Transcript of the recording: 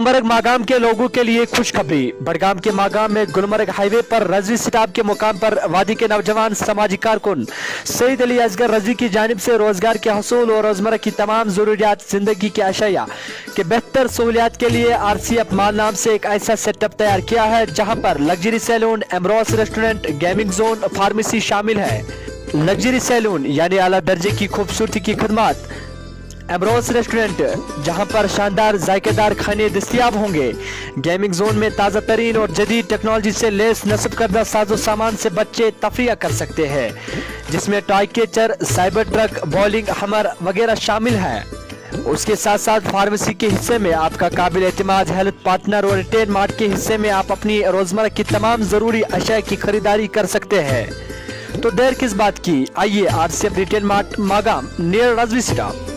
गुलमर्ग मागाम के लोगों के लिए खुशखबरी। बडगाम के मागाम में गुलमर्ग हाईवे पर रजवी स्टॉप के मुकाम पर वादी के नौजवान समाजी कारकुन सईद अली असगर रजी की जानिब से रोजगार के हसूल और रोजमर्रा की तमाम जरूरियात जिंदगी के अशिया के बेहतर सहूलियात के लिए RCF माल नाम से एक ऐसा सेटअप तैयार किया है जहां पर लग्जरी सैलून, एमरोस रेस्टोरेंट, गेमिंग जोन, फार्मेसी शामिल है। लग्जरी सैलून यानी आला दर्जे की खूबसूरती की खदमात, एमरोस रेस्टोरेंट जहां पर शानदार जायकेदार खाने दस्तयाब होंगे, गेमिंग जोन में ताज़ा तरीन और जदीद टेक्नोलॉजी से लेस नस्ब करदा साजो सामान से बच्चे तफरिया कर सकते हैं, जिसमें toy catcher, cyber truck, bowling हमर वगैरह शामिल है। उसके साथ साथ फार्मेसी के हिस्से में आपका काबिल एतमाद हेल्थ पार्टनर और रिटेल मार्ट के हिस्से में आप अपनी रोजमर्रा की तमाम जरूरी अशिया की खरीदारी कर सकते हैं। तो देर किस बात की, आइए RCF रिटेल मार्ट मागाम नियर रजवी स्टॉप